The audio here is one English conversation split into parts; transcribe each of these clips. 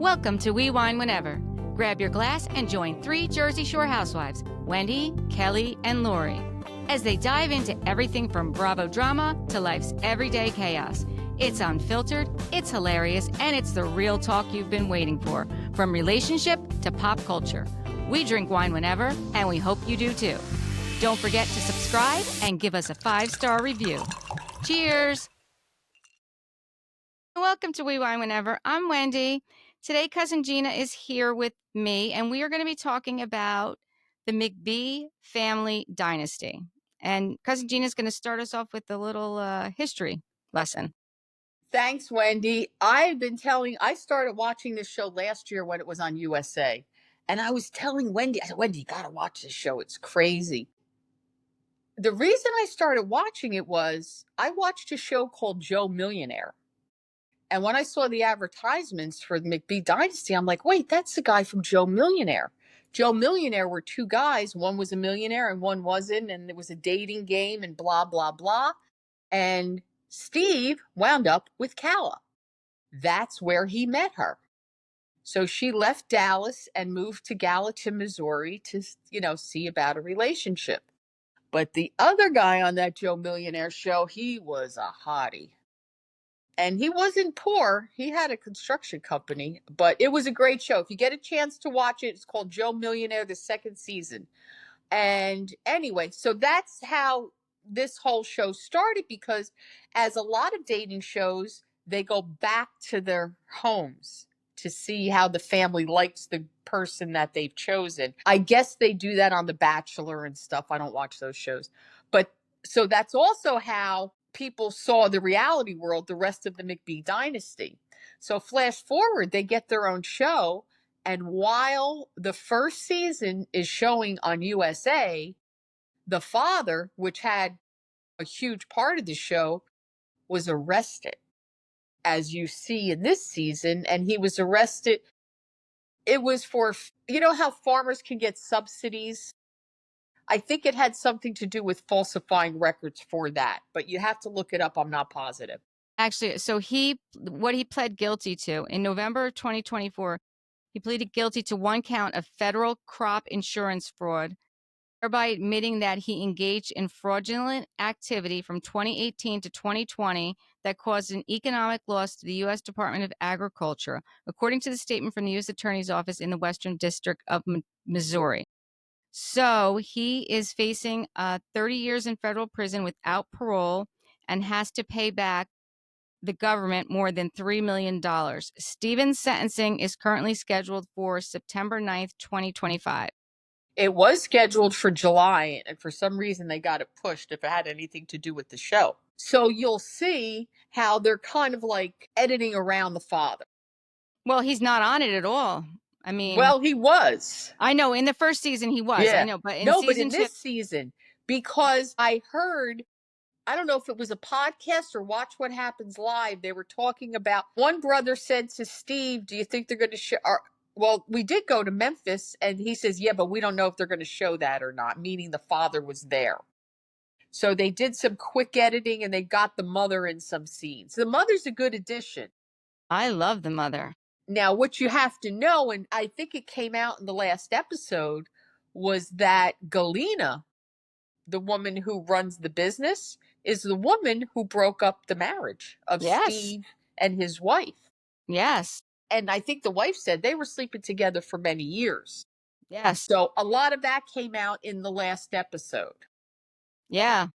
Welcome to We Wine Whenever. Grab your glass and join three Jersey Shore housewives, Wendy, Kelly, and Lori, as they dive into everything from Bravo drama to life's everyday chaos. It's unfiltered, it's hilarious, and it's the real talk you've been waiting for, from relationship to pop culture. We drink wine whenever, and we hope you do too. Don't forget to subscribe and give us a 5-star review. Cheers! Welcome to We Wine Whenever. I'm Wendy. Today, Cousin Gina is here with me, and we are going to be talking about the McBee family dynasty. And Cousin Gina is going to start us off with a little history lesson. Thanks, Wendy. I started watching this show last year when it was on USA. And I was telling Wendy, I said, Wendy, you got to watch this show. It's crazy. The reason I started watching it was I watched a show called Joe Millionaire. And when I saw the advertisements for the McBee Dynasty, I'm like, wait, that's the guy from Joe Millionaire. Joe Millionaire were two guys. One was a millionaire and one wasn't. And it was a dating game and blah, blah, blah. And Steve wound up with Calla. That's where he met her. So she left Dallas and moved to Gallatin, Missouri to, see about a relationship. But the other guy on that Joe Millionaire show, he was a hottie. And he wasn't poor. He had a construction company, but it was a great show. If you get a chance to watch it, it's called Joe Millionaire, the second season. And anyway, so that's how this whole show started, because as a lot of dating shows, they go back to their homes to see how the family likes the person that they've chosen. I guess they do that on The Bachelor and stuff. I don't watch those shows. But so that's also how people saw the reality world, the rest of the McBee dynasty. So flash forward, they get their own show. And while the first season is showing on USA, the father, which had a huge part of the show, was arrested, as you see in this season. And he was arrested. It was for, how farmers can get subsidies? I think it had something to do with falsifying records for that, but you have to look it up. I'm not positive. Actually, so what he pled guilty to in November 2024, he pleaded guilty to one count of federal crop insurance fraud, thereby admitting that he engaged in fraudulent activity from 2018 to 2020 that caused an economic loss to the U.S. Department of Agriculture, according to the statement from the U.S. Attorney's Office in the Western District of Missouri. So he is facing 30 years in federal prison without parole and has to pay back the government more than $3 million. Stephen's sentencing is currently scheduled for September 9th, 2025. It was scheduled for July, and for some reason they got it pushed if it had anything to do with the show. So you'll see how they're kind of like editing around the father. Well, he's not on it at all. I mean, well, he was. I know in the first season he was. Yeah. I know, but in this season, because I heard, I don't know if it was a podcast or Watch What Happens Live, they were talking about, one brother said to Steve, do you think they're going to show, well, we did go to Memphis, and he says, yeah, but we don't know if they're going to show that or not, meaning the father was there. So they did some quick editing, and they got the mother in some scenes. The mother's a good addition. I love the mother. Now, what you have to know, and I think it came out in the last episode, was that Galina, the woman who runs the business, is the woman who broke up the marriage of Steve and his wife. Yes. And I think the wife said they were sleeping together for many years. Yes. So a lot of that came out in the last episode. Yeah.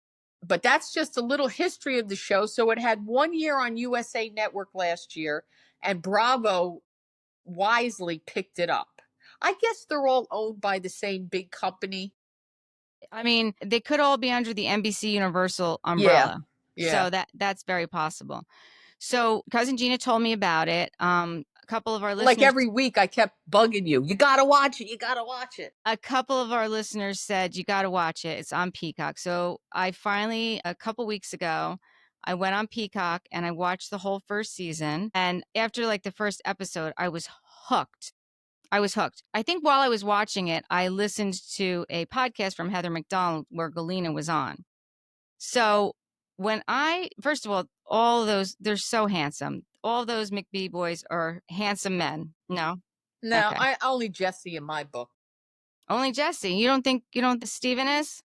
But that's just a little history of the show. So it had 1 year on USA Network last year, and Bravo wisely picked it up. I guess they're all owned by the same big company. I mean, they could all be under the NBC Universal umbrella. Yeah. So that's very possible. So Cousin Gina told me about it. A couple of our listeners, like every week, I kept bugging you. You got to watch it. You got to watch it. A couple of our listeners said, you got to watch it. It's on Peacock. So I finally, a couple weeks ago, I went on Peacock and I watched the whole first season. And after like the first episode, I was hooked. I think while I was watching it, I listened to a podcast from Heather McDonald where Galina was on. So when first of all those, they're so handsome. All those McBee boys are handsome men. No? No, Okay. I only Jesse in my book. Only Jesse. You don't think Steven is?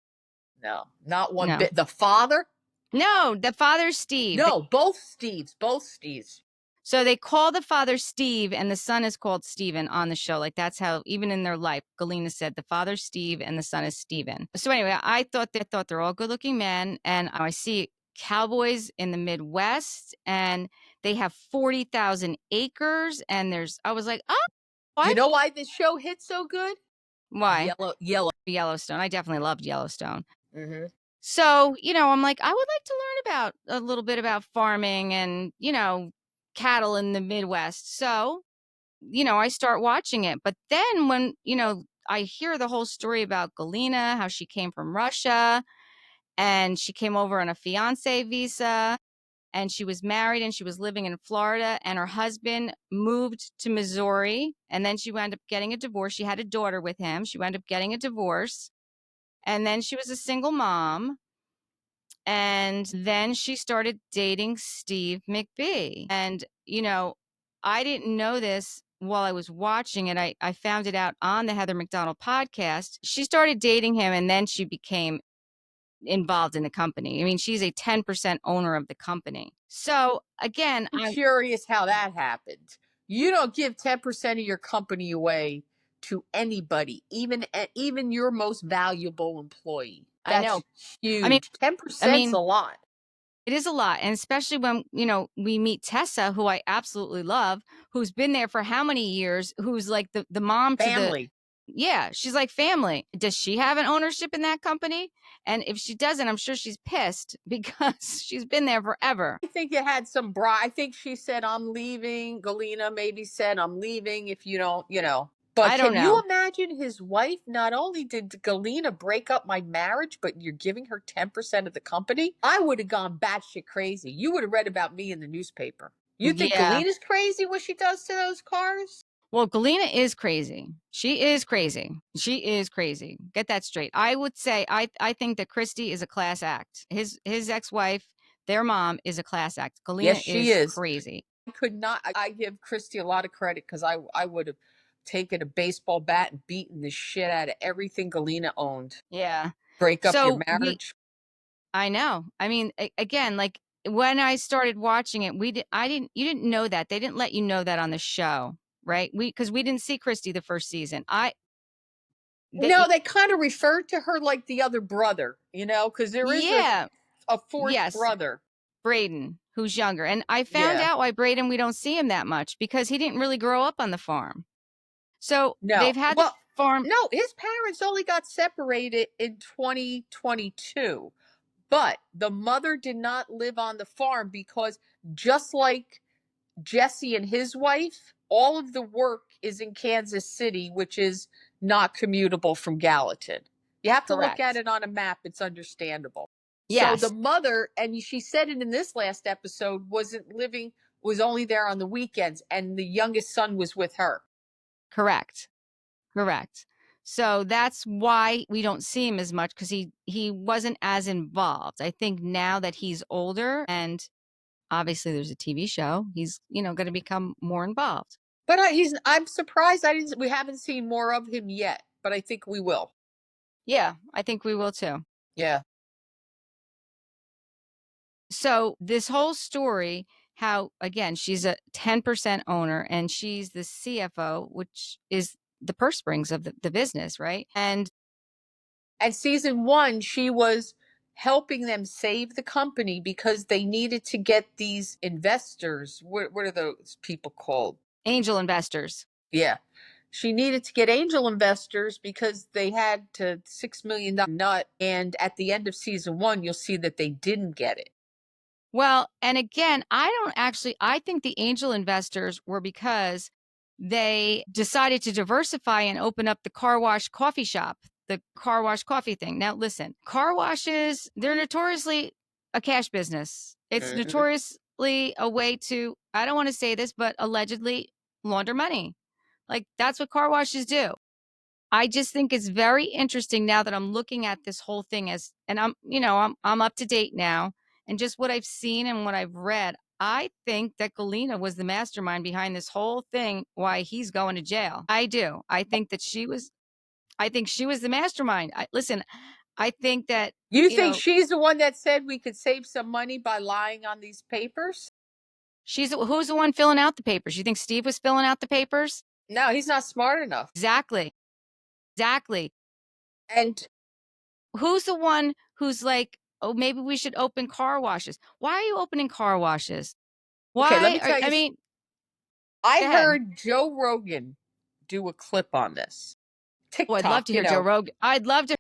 No, not one No. bit. The father? No, the father's Steve. No, both Steves, both Steves. So they call the father Steve and the son is called Steven on the show. Like that's how, even in their life, Galina said the father's Steve and the son is Steven. So anyway, I thought they're all good looking men. And I see cowboys in the Midwest and they have 40,000 acres. And I was like, oh, You what? know why this show hit so good? Why? Yellow. Yellowstone. I definitely loved Yellowstone. Hmm. So, I'm like, I would like to learn about a little bit about farming and, cattle in the Midwest. So, I start watching it. But then when, I hear the whole story about Galina, how she came from Russia and she came over on a fiance visa and she was married and she was living in Florida and her husband moved to Missouri and then she wound up getting a divorce. She had a daughter with him. She wound up getting a divorce and then she was a single mom. And then she started dating Steve McBee. And, I didn't know this while I was watching it. I found it out on the Heather McDonald podcast. She started dating him and then she became involved in the company. I mean, she's a 10% owner of the company. So again, I'm curious how that happened. You don't give 10% of your company away to anybody, even your most valuable employee. I know. That's I mean, huge. I 10%'s mean, a lot. it is a lot. And especially when, we meet Tessa, who I absolutely love, who's been there for how many years, who's like the mom to the, Family. yeah, she's like family. Does she have an ownership in that company? And if she doesn't, I'm sure she's pissed because she's been there forever. I think it had some bra. I think she said, I'm leaving. Galina maybe said, I'm leaving if you don't. But I don't can you know. imagine his wife? Not only did Galina break up my marriage, but you're giving her 10% of the company? I would have gone batshit crazy. You would have read about me in the newspaper. You think Yeah. Galina's crazy what she does to those cars? Well, Galina is crazy. She is crazy. She is crazy. Get that straight. I would say I think that Christy is a class act. His ex-wife, their mom is a class act. Yes, Galina she is is. crazy. I could not. I give Christy a lot of credit because I would have taken a baseball bat and beaten the shit out of everything Galina owned. Yeah. Break up your So marriage. I know. I mean, again, like when I started watching it, you didn't know that. They didn't let you know that on the show, right? Because we didn't see Christy the first season. No, they kind of referred to her like the other brother, because there is Yeah, a fourth yes, brother. Braden, who's younger. And I found Yeah. out why Braden, we don't see him that much because he didn't really grow up on the farm. So No. they've had the Well, farm. no, his parents only got separated in 2022. But the mother did not live on the farm because just like Jesse and his wife, all of the work is in Kansas City, which is not commutable from Gallatin. You have to look at Correct. it on a map, it's understandable. So the Yes, mother, and she said it in this last episode, was only there on the weekends, and the youngest son was with her. correct. Correct. So that's why we don't see him as much because he wasn't as involved. I think now that he's older and obviously there's a TV show, he's, going to become more involved. But I'm surprised we haven't seen more of him yet, but I think we will. Yeah, I think we will too. Yeah. So this whole story, how again, she's a 10% owner and she's the CFO, which is the purse strings of the business, right? And season 1, she was helping them save the company because they needed to get these investors. What are those people called? Angel investors. Yeah. She needed to get angel investors because they had to $6 million nut. And at the end of season 1, you'll see that they didn't get it. Well, and again, I think the angel investors were because they decided to diversify and open up the car wash coffee shop, the car wash coffee thing. Now, listen, car washes, they're notoriously a cash business. It's Mhm. notoriously a way to, I don't want to say this, but allegedly launder money. Like that's what car washes do. I just think it's very interesting now that I'm looking at this whole thing and I'm up to date now. and just what I've seen and what I've read, I think that Galina was the mastermind behind this whole thing, why he's going to jail. I do. I think she was the mastermind. Listen, I think that, You you think know, she's the one that said we could save some money by lying on these papers? who's the one filling out the papers? You think Steve was filling out the papers? No, he's not smart enough. Exactly. Exactly. And Who's the one who's like, oh, maybe we should open car washes? Why are you opening car washes? okay, let Why me are, tell you, I mean, I go ahead. heard Joe Rogan do a clip on this. Oh, I'd love TikTok, to hear Joe Rogan. I'd love to.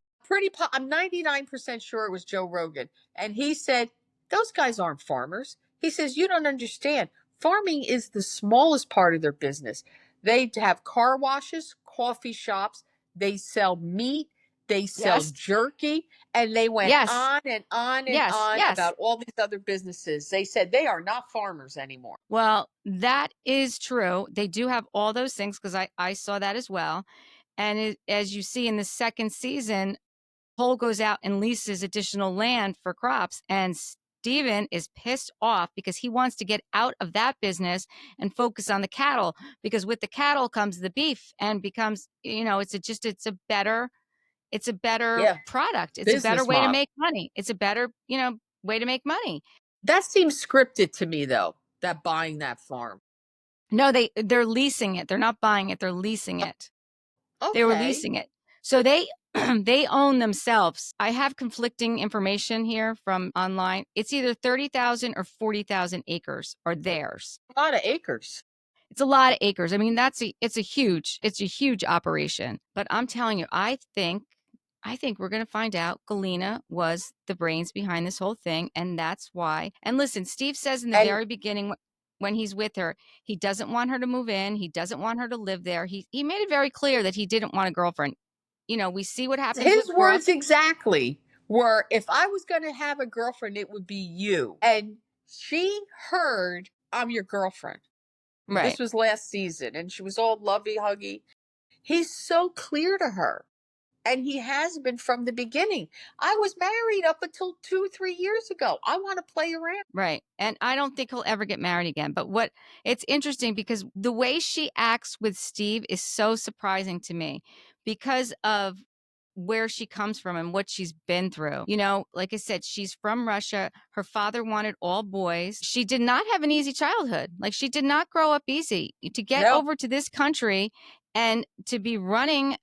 I'm 99% sure it was Joe Rogan. And he said, those guys aren't farmers. He says, you don't understand. Farming is the smallest part of their business. They have car washes, coffee shops, they sell meat, they sell Yes. jerky, and they went Yes. on and on and Yes. on Yes. about all these other businesses. They said they are not farmers anymore. Well, that is true. They do have all those things because I saw that as well. And as you see in the second season, Cole goes out and leases additional land for crops. And Steven is pissed off because he wants to get out of that business and focus on the cattle, because with the cattle comes the beef and becomes, it's a better Yeah, product. It's a better business way to model. make money. It's a better, way to make money. That seems scripted to me, though, that buying that farm. No, they're leasing it. They're not buying it. They're leasing it. They were Okay. leasing it. So they they own themselves. I have conflicting information here from online. It's either 30,000 or 40,000 acres are theirs. A lot of acres. It's a lot of acres. I mean, it's a huge operation. But I'm telling you, I think we're going to find out Galina was the brains behind this whole thing, and that's why. And listen, Steve says in the And very beginning, when he's with her, he doesn't want her to move in. He doesn't want her to live there. He made it very clear that he didn't want a girlfriend. We see what happens with his Brooke. words exactly were, if I was going to have a girlfriend, it would be you. And she heard, I'm your girlfriend. This Right. was last season, and she was all lovey huggy. He's so clear to her. And he has been from the beginning. I was married up until 2, 3 years ago. I want to play around. Right. And I don't think he'll ever get married again. But it's interesting because the way she acts with Steve is so surprising to me because of where she comes from and what she's been through. Like I said, she's from Russia. Her father wanted all boys. She did not have an easy childhood. Like, she did not grow up easy. To get No, over to this country and to be running,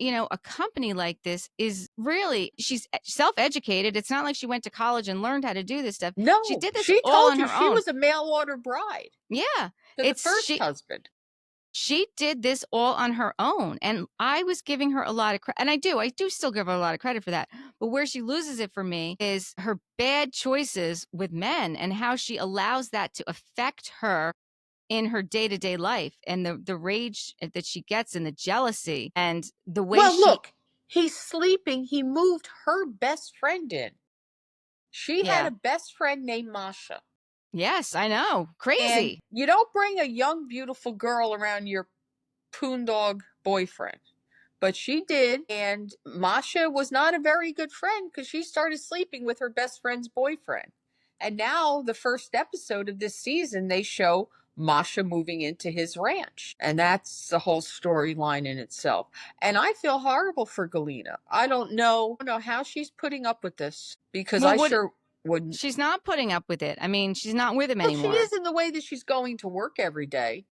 a company like this is really, she's self-educated. It's not like she went to college and learned how to do this stuff. She no. did this She all told on you her she own. was a mail order bride Yeah. to the It's first husband. she did this all on her own. And I was giving her a lot of credit. And I do still give her a lot of credit for that. But where she loses it for me is her bad choices with men and how she allows that to affect her in her day-to-day life, and the rage that she gets and the jealousy and the way Well, she, look, he's sleeping. He moved her best friend in. She had yeah. a best friend named Masha. Yes, I know. And Crazy. you don't bring a young, beautiful girl around your poondog boyfriend. But she did. And Masha was not a very good friend because she started sleeping with her best friend's boyfriend. And now, the first episode of this season, they show Masha moving into his ranch. And that's the whole storyline in itself. And I feel horrible for Galina. I don't know how she's putting up with this, because Well, I what sure wouldn't. she's not putting up with it. I mean, she's not with him Well, she anymore. is in the way that she's going to work every day.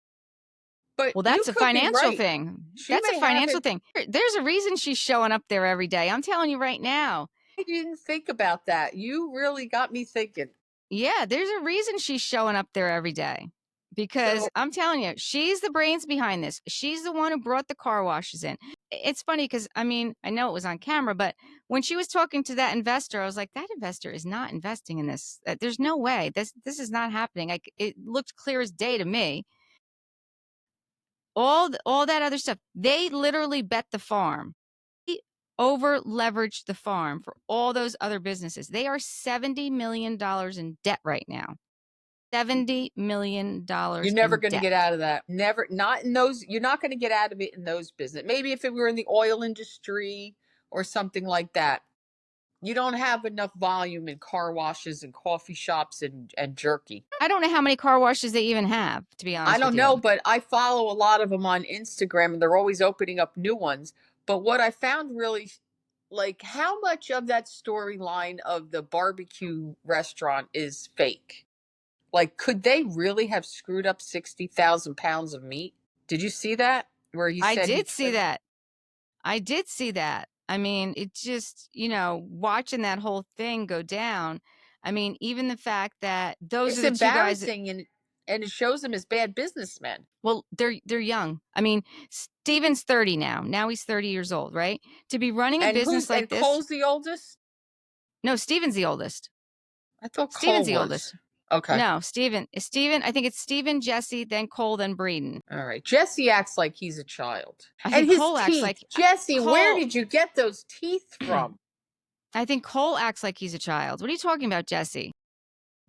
But Well, you that's a could be financial right. thing. She That's a may have financial it. thing. There's a reason she's showing up there every day. I'm telling you right now. I didn't think about that. You really got me thinking. Yeah, there's a reason she's showing up there every day. Because So, I'm telling you, she's the brains behind this. She's the one who brought the car washes in. It's funny because, I mean, I know it was on camera, but when she was talking to that investor, I was like, that investor is not investing in this. There's no way. This is not happening. It looked clear as day to me. All that other stuff, they literally bet the farm. They over leveraged the farm for all those other businesses. They are $70 million in debt right now. $70 million you're never in going to debt. get out of that. Never, not in those. You're not going to get out of it in those business. Maybe if it were in the oil industry or something like that. You don't have enough volume in car washes and coffee shops and jerky. I don't know how many car washes they even have, to be I honest with don't you. know, but I follow a lot of them on Instagram and they're always opening up new ones. But what I found really, like, how much of that storyline of the barbecue restaurant is fake? Like, could they really have screwed up 60,000 pounds of meat? Did you see that? Where he I said he did see couldn't? that. I did see that. I mean, it just, watching that whole thing go down. I mean, even the fact that those are It's the two guys. embarrassing and it shows them as bad businessmen. Well, they're young. I mean, Steven's 30 now. Now he's 30 years old, right? To be running a And who business like and this. Cole's the oldest? No, Steven's the oldest. I thought Steven's Cole the was. oldest. Okay. No, Steven, I think it's Steven, Jesse, then Cole, then Breeden. All right. Jesse acts like he's a child. I And think his Cole acts teeth. like Jesse, where Cole. did you get those teeth from? I think Cole acts like he's a child. What are you talking about, Jesse?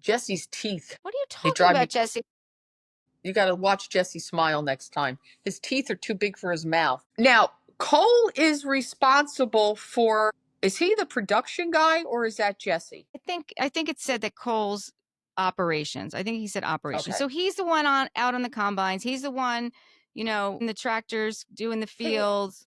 Jesse's teeth. What are you They talking drive about, me. Jesse? You got to watch Jesse smile next time. His teeth are too big for his mouth. Now, Cole is responsible for. Is he the production guy or is that Jesse? I think it said that Cole's operations. I think he said operations. Okay. So he's the one on out on the combines. He's the one, in the tractors, doing the Hey, fields.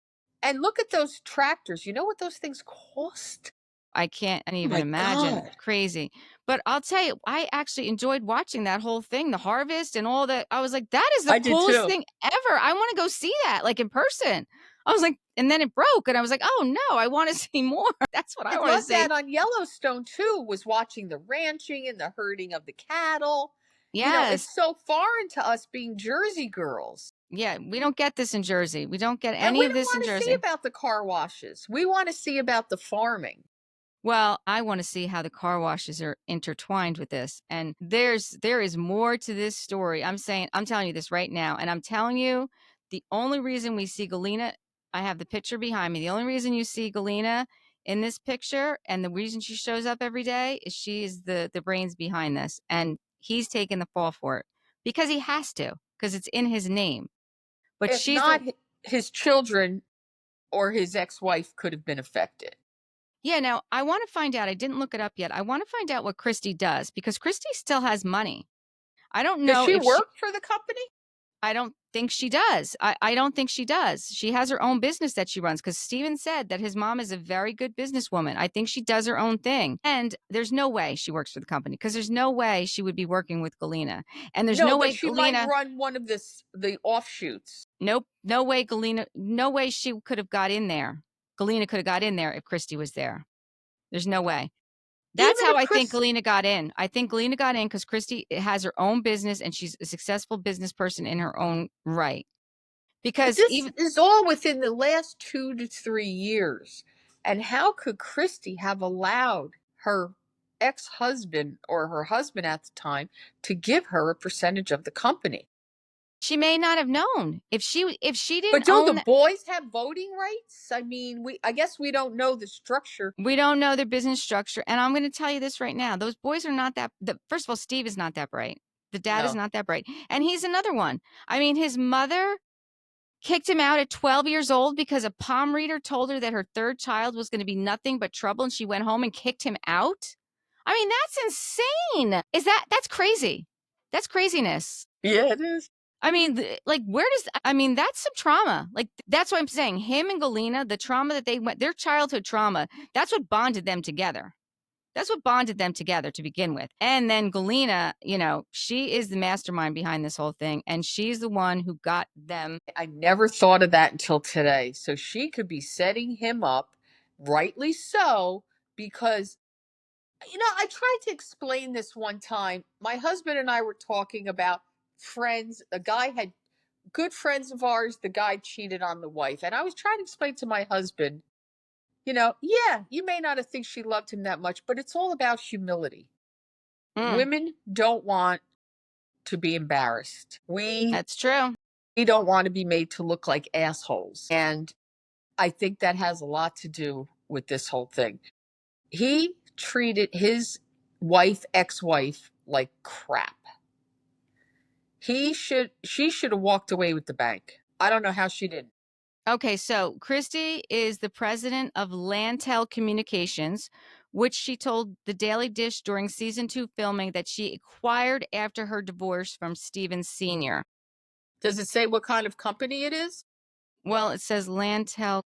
and look at those tractors. You know what those things cost? I can't Oh even my imagine. God. Crazy. But I'll tell you, I actually enjoyed watching that whole thing, the harvest and all that. I was like, that is the I did coolest too. thing ever. I want to go see that, like in person. I was like, and then it broke, and I was like, oh no, I want to see more. That's what I I want to love see. that on Yellowstone too, was watching the ranching and the herding of the cattle. You know, it's Yes. so foreign to us being Jersey girls. Yeah, we don't get this in Jersey. We don't get And any we of don't this in want to see Jersey. about the car washes. We want to see about the farming. Well, I want to see how the car washes are intertwined with this. And there is more to this story. I'm telling you this right now. And I'm telling you, the only reason we see Galina, I have the picture behind me. The only reason you see Galina in this picture and the reason she shows up every day is she is the brains behind this. And he's taking the fall for it because he has to, because it's in his name. But If she's not, the his children or his ex-wife could have been affected. Yeah, now I want to find out. I didn't look it up yet. I want to find out what Christy does because Christy still has money. I don't Does know she if she, work for the company? I don't think she does. I don't think she does. She has her own business that she runs because Steven said that his mom is a very good businesswoman. I think she does her own thing. And there's no way she works for the company because there's no way she would be working with Galina. And there's No, no but way she might Galina, run one of the offshoots. nope, no way Galina, no way she could have got in there. Galina could have got in there if Christy was there. There's no way. That's Even how if I think Chris, Galina got in. I think Galina got in because Christy has her own business and she's a successful business person in her own right. but Because this even is all within the last 2 to 3 years. And how could Christy have allowed her ex-husband or her husband at the time to give her a percentage of the company? she may not have known if she But didn't don't the own, boys have voting rights? I mean, I guess we don't know the structure. we don't know their business structure. And I'm going to tell you this right now: those boys are not that. First of all, Steve is not that bright. The dad is No. not that bright, and he's another one. I mean, his mother kicked him out at 12 years old because a palm reader told her that her third child was going to be nothing but trouble, and she went home and kicked him out. I mean, that's insane. That's crazy. That's craziness. Yeah, it is. I mean, like, I mean, that's some trauma. Like, that's what I'm saying. Him and Galina, the trauma that they went, their childhood trauma, that's what bonded them together. That's what bonded them together to begin with. And then Galina, she is the mastermind behind this whole thing. And she's the one who got them. I never thought of that until today. So she could be setting him up, rightly so, because I tried to explain this one time. My husband and I were talking about friends. A guy had good friends of ours. The guy cheated on the wife. And I was trying to explain to my husband, yeah, you may not have think she loved him that much, but it's all about humility. Mm, Women don't want to be embarrassed. We that's true. don't want to be made to look like assholes. And I think that has a lot to do with this whole thing. He treated his ex-wife, like crap. She should have walked away with the bank. I don't know how she didn't. Okay, so Christy is the president of Lantel Communications, which she told the Daily Dish during season 2 filming that she acquired after her divorce from Steven Sr. Does it say what kind of company it is? Well, it says Lantel.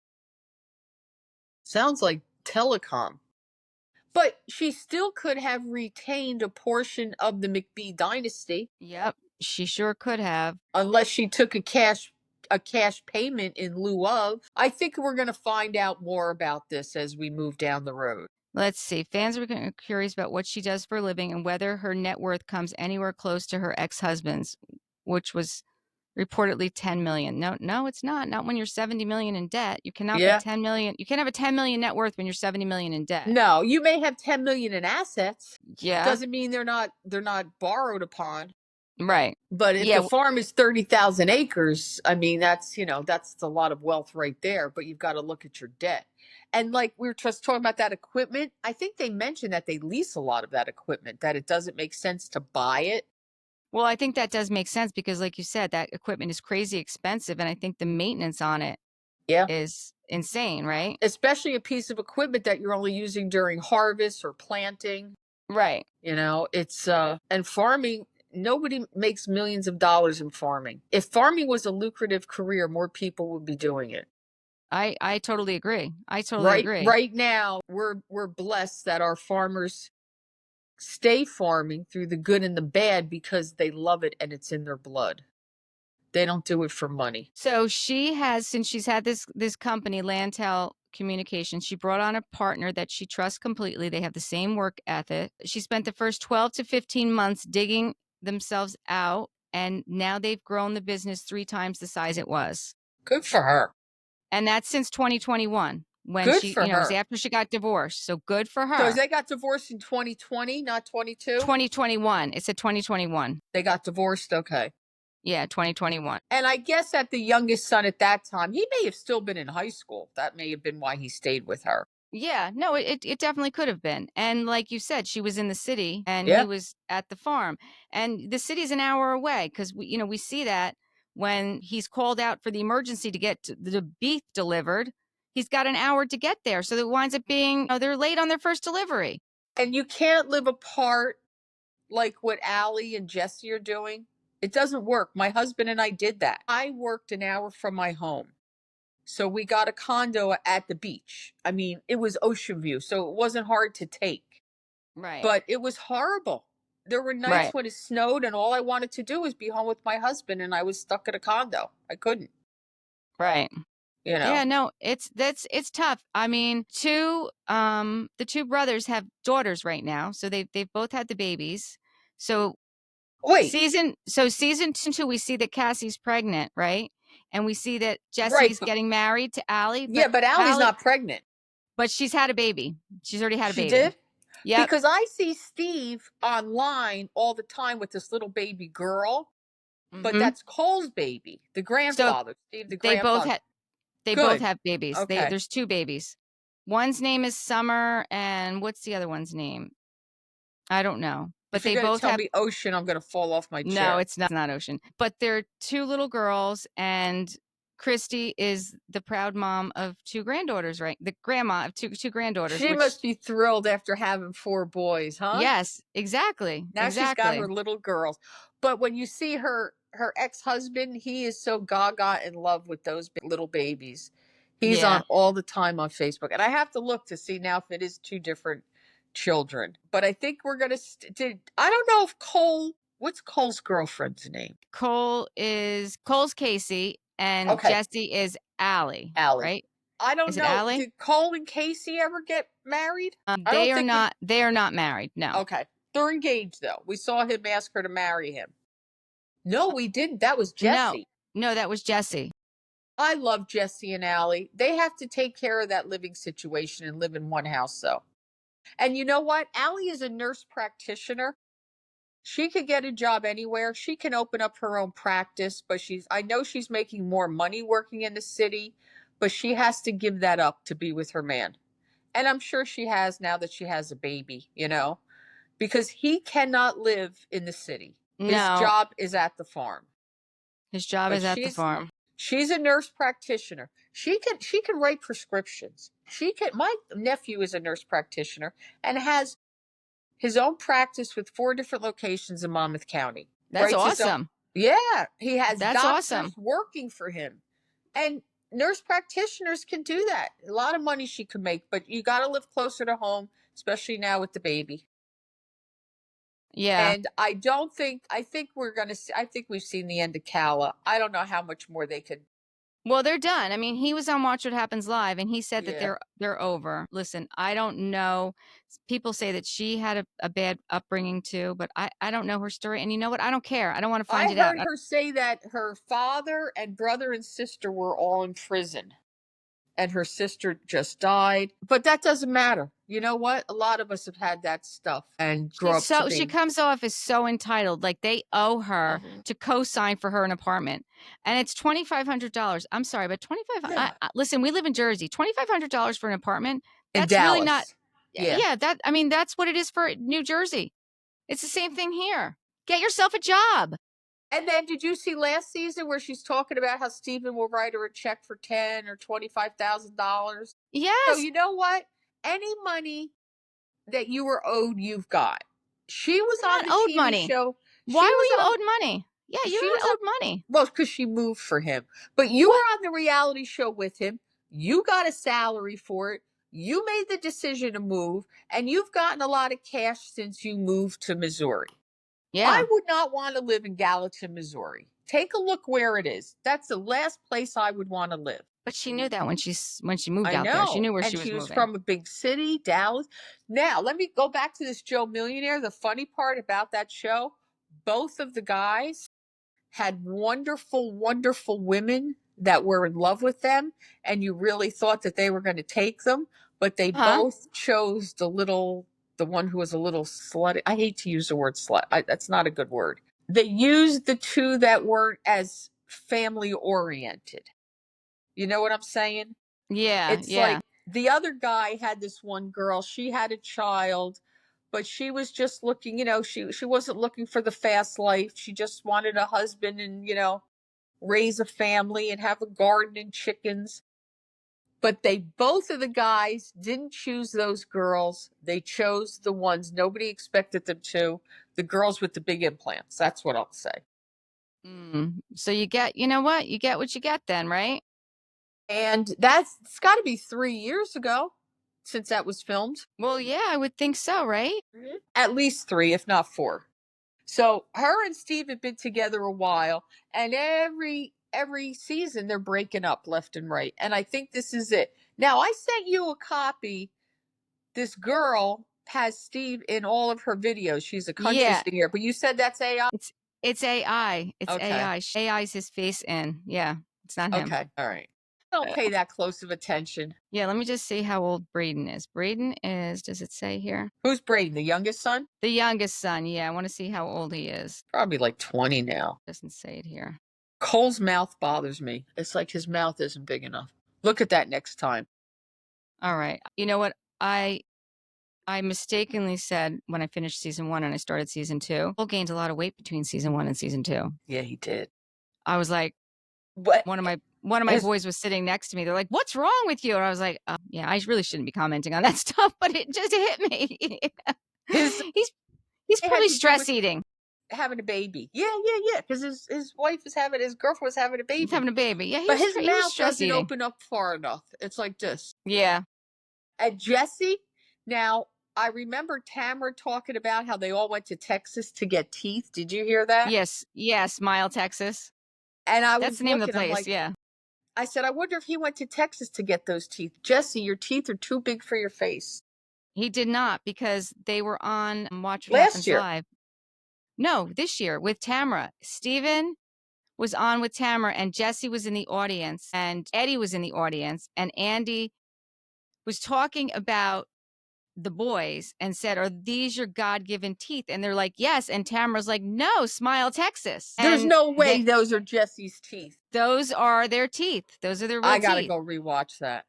Sounds like telecom. But she still could have retained a portion of the McBee dynasty Yep, she sure could have. unless she took a cash payment in lieu of. I think we're going to find out more about this as we move down the road. Let's see. Fans are curious about what she does for a living and whether her net worth comes anywhere close to her ex-husband's, which was reportedly 10 million. No, it's not. Not when you're 70 million in debt. You cannot be Yeah. 10 million. You can't have a 10 million net worth when you're 70 million in debt. No, you may have 10 million in assets. Yeah. Doesn't mean they're not borrowed upon. Right. But if Yeah. the farm is 30,000 acres, I mean, that's a lot of wealth right there, but you've got to look at your debt. And like we were just talking about that equipment, I think they mentioned that they lease a lot of that equipment, that it doesn't make sense to buy it. Well, I think that does make sense because like you said, that equipment is crazy expensive and I think the maintenance on it Yeah. is insane, right? Especially a piece of equipment that you're only using during harvest or planting. Right. It's and farming, nobody makes millions of dollars in farming. If farming was a lucrative career, more people would be doing it. I totally agree. I totally Right agree. right now, we're blessed that our farmers stay farming through the good and the bad because they love it and it's in their blood. They don't do it for money. So she has, since she's had this company, Lantel Communications, she brought on a partner that she trusts completely. They have the same work ethic. She spent the first 12 to 15 months digging themselves out, and now they've grown the business 3 times the size it was. Good for her. And that's since 2021 when Good she, for it was her. after she got divorced. So good for So her. they got divorced in 2020, not 22? 2021. It's a 2021. They got divorced, okay. Yeah, 2021. And I guess that the youngest son at that time, he may have still been in high school. That may have been why he stayed with her. Yeah, no, it definitely could have been. And like you said, she was in the city and he Yeah. was at the farm. And the city's an hour away because we see that when he's called out for the emergency to get the beef delivered, he's got an hour to get there. So it winds up being, they're late on their first delivery. And you can't live apart like what Allie and Jesse are doing. It doesn't work. My husband and I did that. I worked an hour from my home. So we got a condo at the beach. I mean, it was ocean view, so it wasn't hard to take. Right. But it was horrible. There were nights Right. when it snowed and all I wanted to do was be home with my husband and I was stuck at a condo. I couldn't, Right. you know. Yeah, no, it's tough. I mean, the two brothers have daughters right now, so they've both had the babies. So Wait, season 2 we see that Cassie's pregnant, right? And we see that right. Jesse's getting married to Allie, Yeah, but Allie's not pregnant. but she's had a baby. She's already had a She baby. did? Yep. Because I see Steve online all the time with this little baby girl, but Hmm. that's Cole's baby, the So grandfather, Steve, the they both grandfather. had they both Good. have babies. Okay. There's 2 babies. One's name is Summer, and what's the other one's name? I don't know. But If you're they going to both tell have. me Ocean, I'm going to fall off my No, chair. it's not Ocean. But they're 2 little girls, and Christy is the proud mom of 2 granddaughters, right? The grandma of two granddaughters. She Which, must be thrilled after having 4 boys, huh? yes, exactly, Now she's got exactly. her little girls. But when you see her ex-husband, he is so gaga in love with those little babies. He's Yeah, on all the time on Facebook. And I have to look to see now if it is 2 different children. But I think we're going to I don't know if what's Cole's girlfriend's name? Cole's Casey, and Okay, Jesse is Allie, Allie. right? I don't Is it know. Allie? Did Cole and Casey ever get married? I don't think They are not married. No. okay. They're engaged though. We saw him ask her to marry him. No, we didn't. That was No, Jesse. no, that was Jesse. I love Jesse and Allie. They have to take care of that living situation and live in one house, though. And you know what? Allie is a nurse practitioner. She could get a job anywhere. She can open up her own practice, but I know she's making more money working in the city, but she has to give that up to be with her man. And I'm sure she has now that she has a baby, because he cannot live in the city. His No, job is at the farm. his job But is at the farm. She's a nurse practitioner. She can write prescriptions. My nephew is a nurse practitioner and has his own practice with 4 different locations in Monmouth County. That's Writes his own. awesome. Yeah, he has That's doctors awesome. working for him. And nurse practitioners can do that. A lot of money she could make, but you got to live closer to home, especially now with the baby. Yeah. And I think we're going to I think we've seen the end of Calla. I don't know how much more they could. Well, they're done. I mean, he was on Watch What Happens Live and he said that Yeah. they're over. Listen, I don't know. People say that she had a bad upbringing too, but I don't know her story. And you know what? I don't care. I don't want to find I it out. heard her say that her father and brother and sister were all in prison and her sister just died. But that doesn't matter. You know what? A lot of us have had that stuff and grow up to She be. comes off as so entitled, like they owe her Mhm. to co-sign for her an apartment, and it's $2,500. I'm sorry, but Yeah. listen, we live in Jersey. $2,500 for an apartment. In That's really not. Dallas. Yeah. Yeah, I mean, that's what it is for New Jersey. It's the same thing here. Get yourself a job. And then did you see last season where she's talking about how Steven will write her a check for $10,000 or $25,000? So Yes, you know what? Any money that you were owed, you've got. She was you're on not the owed TV money. show. Why She were was you on owed money? Yeah, you're she was not on owed money. well, because she moved for him. But you were What? on the reality show with him. You got a salary for it. You made the decision to move, and you've gotten a lot of cash since you moved to Missouri. I Yeah, would not want to live in Gallatin, Missouri. Take a look where it is. That's the last place I would want to live. but she knew that when she moved I out there. She know. knew where And she was she was moving. from a big city, Dallas. Now, let me go back to this Joe Millionaire. The funny part about that show, both of the guys had wonderful, wonderful women that were in love with them, and you really thought that they were going to take them, but they Huh? both chose the one who was a little slut. I hate to use the word slut. That's not a good word. They used the two that weren't as family oriented. You know what I'm saying? Yeah, It's yeah. like the other guy had this one girl, she had a child, but she was just looking, she wasn't looking for the fast life. She just wanted a husband and, raise a family and have a garden and chickens. But they both of the guys didn't choose those girls. They chose the ones nobody expected them to, the girls with the big implants. That's what I'll say. So you know what? You get what you get then, right? And it's got to be 3 years ago since that was filmed. Well, yeah, I would think so, right? At least 3, if not 4. So her and Steve have been together a while, and every season they're breaking up left and right. And I think this is it. Now I sent you a copy. This girl has Steve in all of her videos. She's a country Yeah, singer, but you said that's AI. it's AI. It's Okay. AI. AI's his face in. Yeah, it's not him. Okay. All right. Don't pay that close of attention. Yeah, let me just see how old Braden is. Braden is, does it say here? Who's Braden? The youngest son? The youngest son. Yeah, I want to see how old he is. Probably like 20 now. Doesn't say it here. Cole's mouth bothers me. It's like his mouth isn't big enough. Look at that next time. All right. You know what? I mistakenly said when I finished season 1 and I started season 2, Cole gained a lot of weight between season 1 and season 2. Yeah, he did. I was like, What? one of my boys was sitting next to me. They're like, "What's wrong with you?" And I was like, "Yeah, I really shouldn't be commenting on that stuff, but it just hit me." His He's it had probably to do stress with eating. having a baby. Yeah. Because his wife was his girlfriend was having a He's baby. having a baby. Yeah, But his he was mouth stress doesn't eating. open up far enough. It's like this. Yeah. And Jesse, now I remember Tamara talking about how they all went to Texas to get teeth. Did you hear that? Yes. Yeah. Smile, Texas. And I That's was the name of the looking, I'm place. like, Yeah. I said, I wonder if he went to Texas to get those teeth. Jesse, your teeth are too big for your face. He did not because they were on Watch What Last Happens year. Live. No, this year with Tamara. Steven was on with Tamara and Jesse was in the audience and Eddie was in the audience and Andy was talking about the boys and said, "Are these your God-given teeth?" And they're like, "Yes." And Tamara's like, "No, Smile, Texas." There's And no way those are Jesse's teeth. those are their teeth. Those are their real I got to teeth. go rewatch that.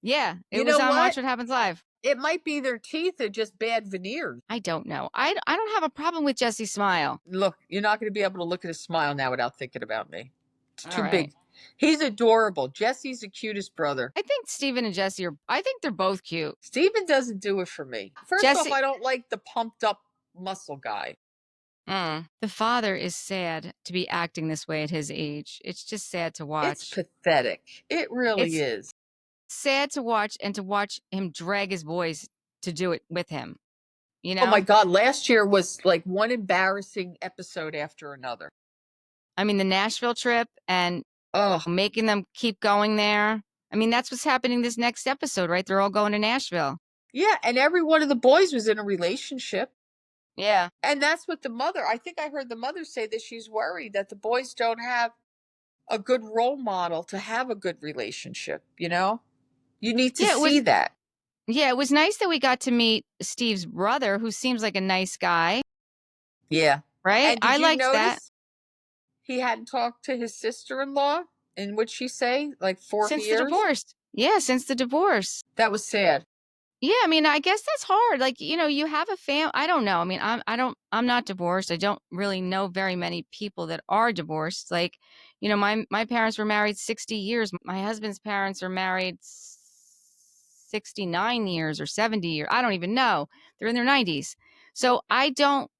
Yeah, it You was know on what? Watch What Happens Live. It might be their teeth are just bad veneers. I don't know. I don't have a problem with Jesse's smile. Look, you're not going to be able to look at a smile now without thinking about me. It's All too right. big. He's adorable. Jesse's the cutest brother. I think Steven and Jesse I think they're both cute. Steven doesn't do it for me. First off, Jesse, I don't like the pumped up muscle guy. the father is sad to be acting this way at his age. It's just sad to It's watch. pathetic. It really It's is. sad to watch, and to watch him drag his boys to do it with him, you Oh my know? God. Last year was like one embarrassing episode after another. I mean, the Nashville trip and Oh, making them keep going there. I mean, that's what's happening this next episode, right? They're all going to Nashville. yeah. And every one of the boys was in a relationship. Yeah. And that's what the mother, I think I heard the mother say that she's worried that the boys don't have a good role model to have a good relationship, you know? You need to Yeah, see that. it was nice that we got to meet Steve's brother, who seems like a nice guy, Yeah. right? And I did you liked that. notice he hadn't talked to his sister-in-law in what she say, like 4 Since the years? divorce. Yeah, since the divorce. That was sad. Yeah, I mean, I guess that's hard. Like, you have a I don't know. I mean, I'm not divorced. I don't really know very many people that are divorced. Like, my parents were married 60 years. My husband's parents are married 69 years or 70 years. I don't even know. They're in their 90s. So I don't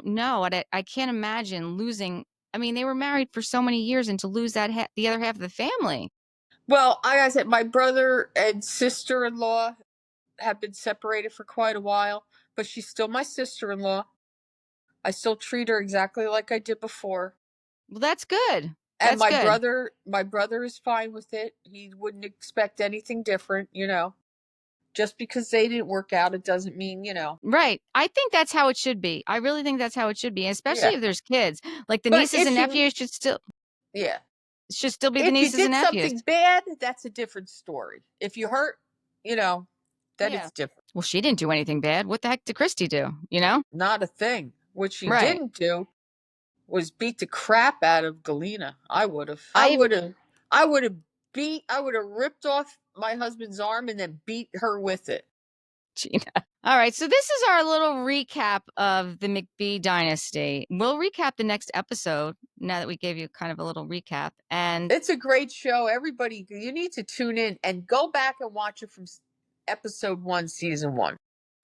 know. I can't imagine losing. I mean, they were married for so many years, and to lose the other half of the family. Well, like I said, my brother and sister-in-law have been separated for quite a while, but she's still my sister-in-law. I still treat her exactly like I did before. Well, that's good. And That's good. my brother is fine with it. He wouldn't expect anything different, you know. Just because they didn't work out, it doesn't mean, you know. Right. I think that's how it should be. I really think that's how it should be, especially Yeah. if there's kids. Like the But nieces and nephews yeah. should still be the If you nieces and did nephews. something bad, that's a different story. If you hurt, you know, then Yeah. it's different. Well, she didn't do anything bad. What the heck did Christy do? You know? Not a thing. What she Right. didn't do was beat the crap out of Galina. I would have. I I would have I would have ripped off my husband's arm and then beat her with it. Gina. All right. So this is our little recap of the McBee Dynasty. We'll recap the next episode now that we gave you kind of a little recap. And It's a great show. Everybody, you need to tune in and go back and watch it from episode 1, season 1.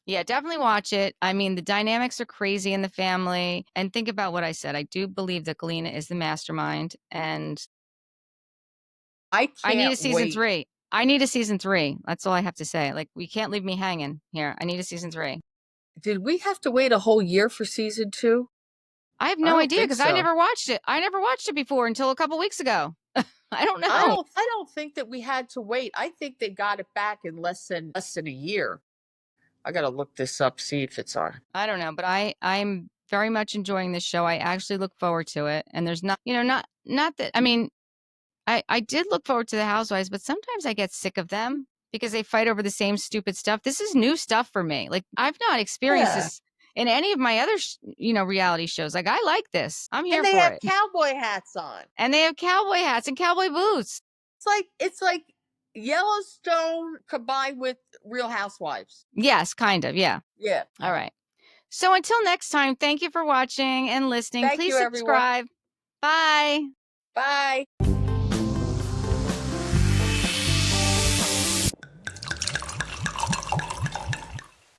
yeah, definitely watch it. I mean, the dynamics are crazy in the family. And think about what I said. I do believe that Galina is the mastermind. And I I need a can't season wait. 3. I need a season 3. That's all I have to say. Like, we can't leave me hanging here. I need a season 3. Did we have to wait a whole year for season 2? I have I no don't idea think because I so. never watched it. I never watched it before until a couple weeks ago. I don't know. I don't think that we had to wait. I think they got it back in less than a year. I got to look this up, see if it's on. I don't know, but I'm very much enjoying this show. I actually look forward to it. And there's not that, I mean, I did look forward to the Housewives, but sometimes I get sick of them because they fight over the same stupid stuff. This is new stuff for me. Like, I've not experienced Yeah. this in any of my other, reality shows. Like, I like this. I'm here And they for have it. cowboy hats on. And they have cowboy hats and cowboy boots. It's like Yellowstone combined with Real Housewives. Yes, kind of. Yeah. Yeah. All right. So until next time, thank you for watching and listening. Thank Please you, everyone. subscribe. Bye. Bye.